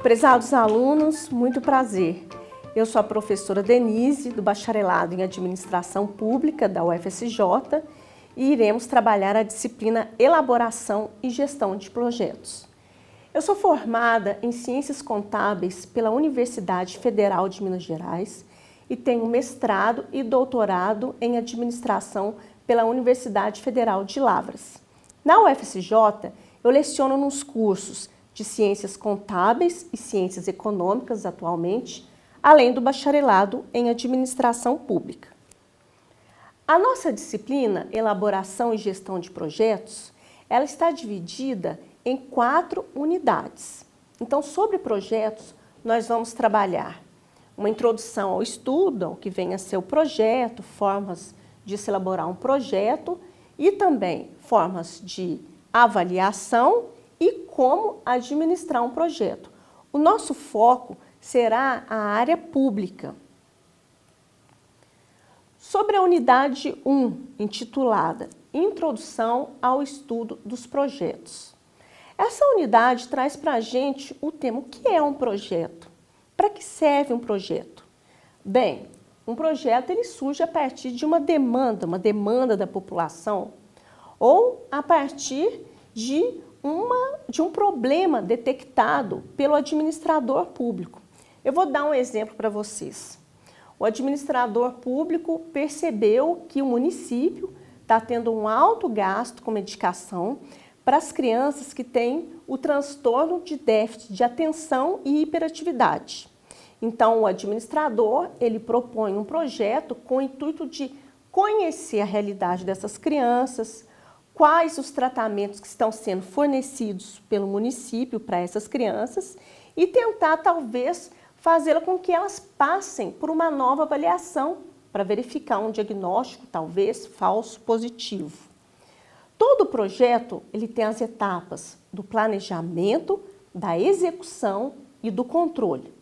Prezados alunos, muito prazer. Eu sou a professora Denise, do Bacharelado em Administração Pública da UFSJ, e iremos trabalhar a disciplina Elaboração e Gestão de Projetos. Eu sou formada em Ciências Contábeis pela Universidade Federal de Minas Gerais e tenho mestrado e doutorado em Administração pela Universidade Federal de Lavras. Na UFSJ, eu leciono nos cursos de Ciências Contábeis e Ciências Econômicas atualmente, além do bacharelado em Administração Pública. A nossa disciplina, Elaboração e Gestão de Projetos, ela está dividida em 4 unidades. Então, sobre projetos, nós vamos trabalhar uma introdução ao estudo, ao que vem a ser o projeto, formas de se elaborar um projeto e também formas de avaliação e como administrar um projeto. O nosso foco será a área pública. Sobre a unidade 1, intitulada Introdução ao Estudo dos Projetos. Essa unidade traz para a gente o tema: o que é um projeto? Para que serve um projeto? Bem, um projeto ele surge a partir de uma demanda da população, ou a partir de um problema detectado pelo administrador público. Eu vou dar um exemplo para vocês. O administrador público percebeu que o município está tendo um alto gasto com medicação para as crianças que têm o transtorno de déficit de atenção e hiperatividade. Então, o administrador ele propõe um projeto com o intuito de conhecer a realidade dessas crianças, quais os tratamentos que estão sendo fornecidos pelo município para essas crianças e tentar, talvez, fazê-la com que elas passem por uma nova avaliação para verificar um diagnóstico, talvez, falso positivo. Todo projeto ele tem as etapas do planejamento, da execução e do controle.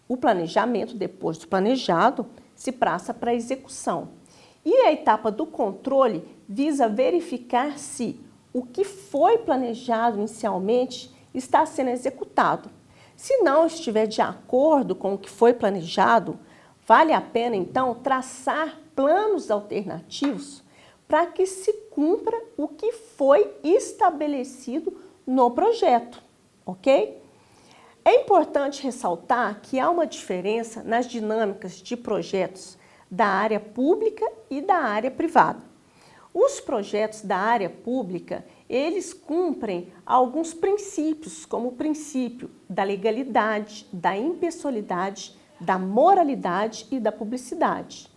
O planejamento, depois do planejado, se passa para a execução. E a etapa do controle visa verificar se o que foi planejado inicialmente está sendo executado. Se não estiver de acordo com o que foi planejado, vale a pena, então, traçar planos alternativos para que se cumpra o que foi estabelecido no projeto, ok? É importante ressaltar que há uma diferença nas dinâmicas de projetos da área pública e da área privada. Os projetos da área pública, eles cumprem alguns princípios, como o princípio da legalidade, da impessoalidade, da moralidade e da publicidade.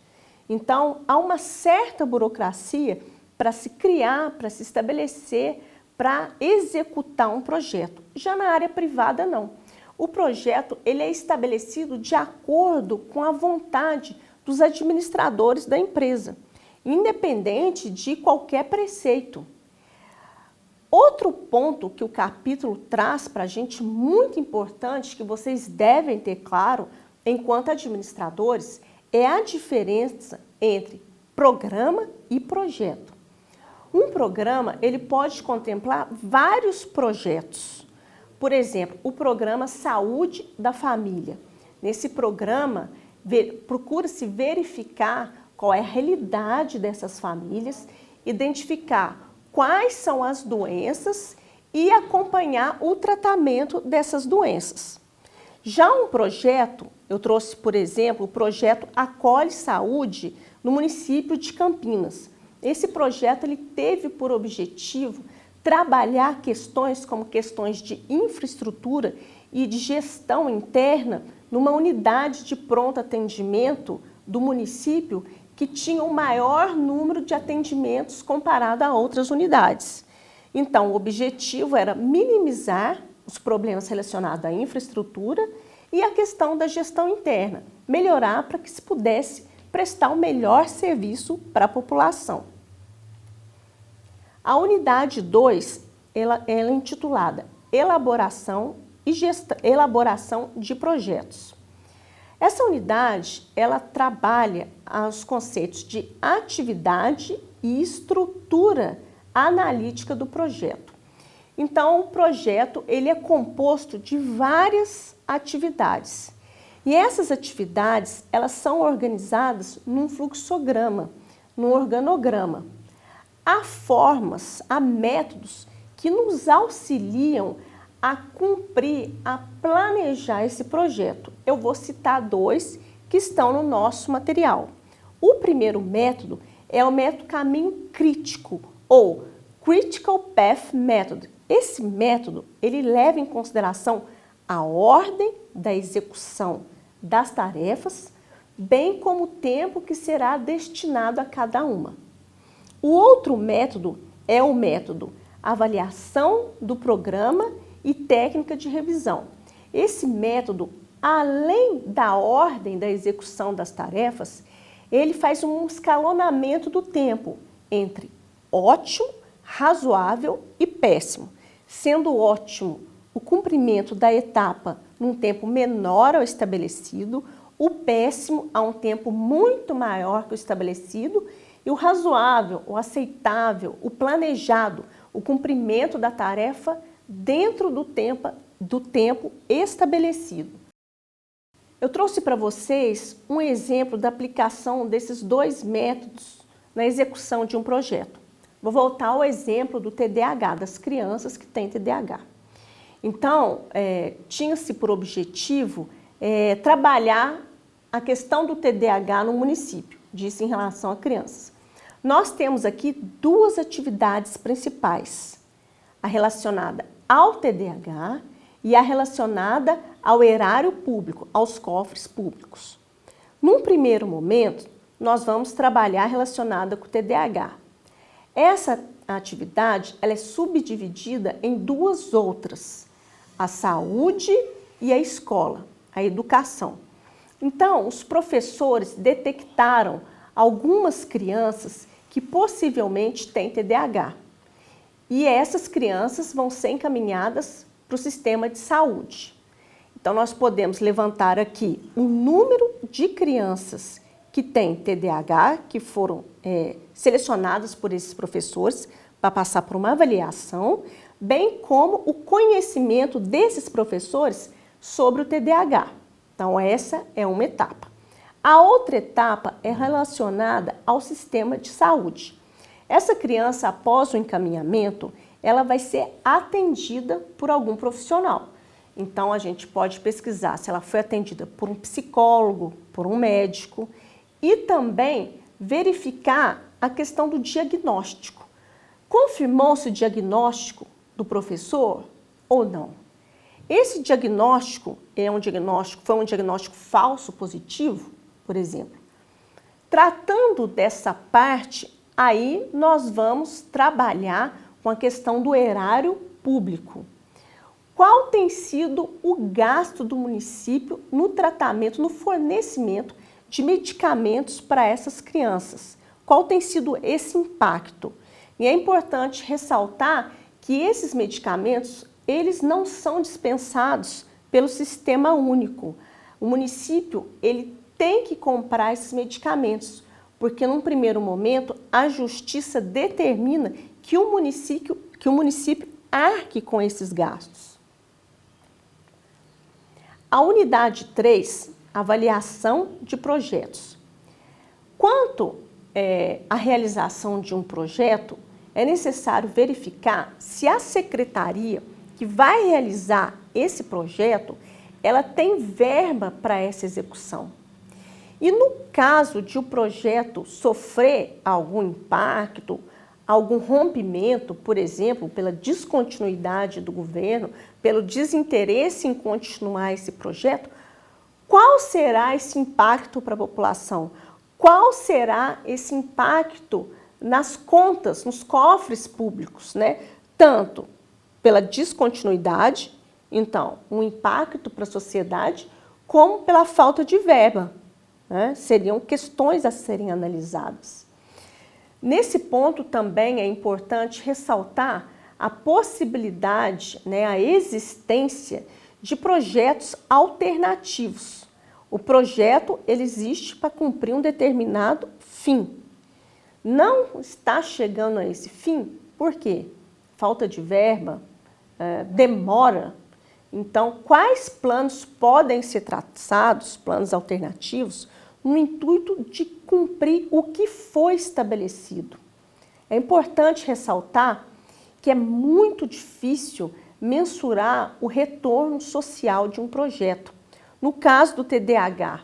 Então, há uma certa burocracia para se criar, para se estabelecer, para executar um projeto. Já na área privada, não. O projeto ele é estabelecido de acordo com a vontade dos administradores da empresa, independente de qualquer preceito. Outro ponto que o capítulo traz para a gente, muito importante, que vocês devem ter claro enquanto administradores, é a diferença entre programa e projeto. Um programa ele pode contemplar vários projetos. Por exemplo, o programa Saúde da Família. Nesse programa, procura-se verificar qual é a realidade dessas famílias, identificar quais são as doenças e acompanhar o tratamento dessas doenças. Já um projeto, eu trouxe, por exemplo, o projeto Acolhe Saúde no município de Campinas. Esse projeto ele teve por objetivo trabalhar questões como questões de infraestrutura e de gestão interna numa unidade de pronto atendimento do município que tinha o maior número de atendimentos comparado a outras unidades. Então, o objetivo era minimizar os problemas relacionados à infraestrutura e a questão da gestão interna, melhorar para que se pudesse prestar o melhor serviço para a população. A unidade 2, ela é intitulada Elaboração de Projetos. Essa unidade, ela trabalha os conceitos de atividade e estrutura analítica do projeto. Então, o projeto ele é composto de várias atividades. E essas atividades, elas são organizadas num fluxograma, num organograma. Há formas, há métodos que nos auxiliam a cumprir, a planejar esse projeto. Eu vou citar dois que estão no nosso material. O primeiro método é o método caminho crítico, ou Critical Path Method. Esse método, ele leva em consideração a ordem da execução das tarefas, bem como o tempo que será destinado a cada uma. O outro método é o método avaliação do programa e técnica de revisão. Esse método, além da ordem da execução das tarefas, ele faz um escalonamento do tempo entre ótimo, razoável e péssimo, sendo ótimo o cumprimento da etapa num tempo menor ao estabelecido, o péssimo a um tempo muito maior que o estabelecido e o razoável, o aceitável, o planejado, o cumprimento da tarefa dentro do tempo estabelecido. Eu trouxe para vocês um exemplo da aplicação desses dois métodos na execução de um projeto. Vou voltar ao exemplo do TDAH, das crianças que têm TDAH. Então, tinha-se por objetivo trabalhar a questão do TDAH no município, disse em relação a crianças. Nós temos aqui duas atividades principais, a relacionada ao TDAH e a relacionada ao erário público, aos cofres públicos. Num primeiro momento, nós vamos trabalhar relacionada com o TDAH. Essa atividade ela é subdividida em duas outras, a saúde e a escola, a educação. Então, os professores detectaram algumas crianças que possivelmente têm TDAH. E essas crianças vão ser encaminhadas para o sistema de saúde. Então, nós podemos levantar aqui o número de crianças que têm TDAH, que foram selecionadas por esses professores para passar por uma avaliação, bem como o conhecimento desses professores sobre o TDAH. Então, essa é uma etapa. A outra etapa é relacionada ao sistema de saúde. Essa criança, após o encaminhamento, ela vai ser atendida por algum profissional. Então, a gente pode pesquisar se ela foi atendida por um psicólogo, por um médico e também verificar a questão do diagnóstico. Confirmou-se o diagnóstico do professor ou não? Esse diagnóstico foi um diagnóstico falso positivo, por exemplo. Tratando dessa parte, aí nós vamos trabalhar com a questão do erário público. Qual tem sido o gasto do município no tratamento, no fornecimento de medicamentos para essas crianças? Qual tem sido esse impacto? E é importante ressaltar que esses medicamentos, eles não são dispensados pelo sistema único. O município, ele tem que comprar esses medicamentos, porque num primeiro momento a justiça determina que o município arque com esses gastos. A unidade 3, avaliação de projetos. Quanto à realização de um projeto, é necessário verificar se a secretaria que vai realizar esse projeto, ela tem verba para essa execução. E no caso de o projeto sofrer algum impacto, algum rompimento, por exemplo, pela descontinuidade do governo, pelo desinteresse em continuar esse projeto, qual será esse impacto para a população? Qual será esse impacto nas contas, nos cofres públicos, né? Tanto pela descontinuidade, então, um impacto para a sociedade, como pela falta de verba, né? Seriam questões a serem analisadas. Nesse ponto também é importante ressaltar a possibilidade, né, a existência de projetos alternativos. O projeto ele existe para cumprir um determinado fim. Não está chegando a esse fim, por quê? Falta de verba, demora. Então, quais planos podem ser traçados, planos alternativos, no intuito de cumprir o que foi estabelecido? É importante ressaltar que é muito difícil mensurar o retorno social de um projeto. No caso do TDAH,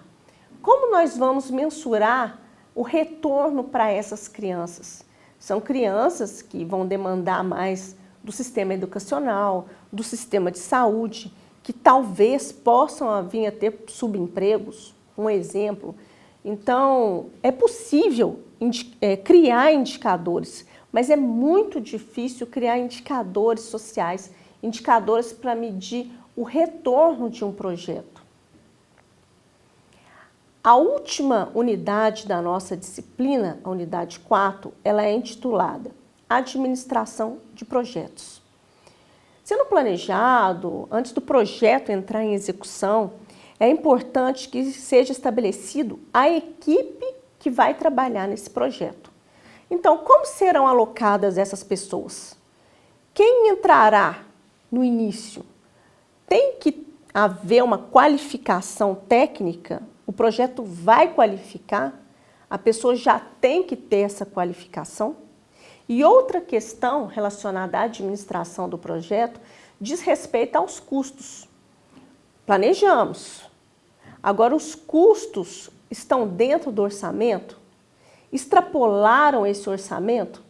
como nós vamos mensurar o retorno para essas crianças? São crianças que vão demandar mais do sistema educacional, do sistema de saúde, que talvez possam vir a ter subempregos, um exemplo. Então, é possível criar indicadores, mas é muito difícil criar indicadores sociais, indicadores para medir o retorno de um projeto. A última unidade da nossa disciplina, a unidade 4, ela é intitulada Administração de Projetos. Sendo planejado, antes do projeto entrar em execução, é importante que seja estabelecido a equipe que vai trabalhar nesse projeto. Então, como serão alocadas essas pessoas? Quem entrará no início? Tem que haver uma qualificação técnica? O projeto vai qualificar? A pessoa já tem que ter essa qualificação? E outra questão relacionada à administração do projeto diz respeito aos custos. Planejamos. Agora, os custos estão dentro do orçamento? Extrapolaram esse orçamento?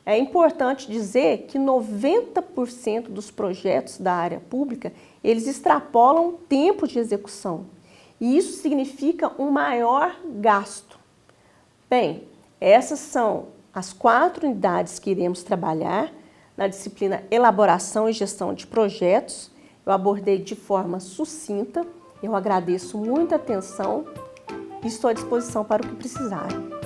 É importante dizer que 90% dos projetos da área pública, eles extrapolam o tempo de execução. E isso significa um maior gasto. Bem, essas são as 4 unidades que iremos trabalhar na disciplina Elaboração e Gestão de Projetos. Eu abordei de forma sucinta. Eu agradeço muita atenção e estou à disposição para o que precisarem.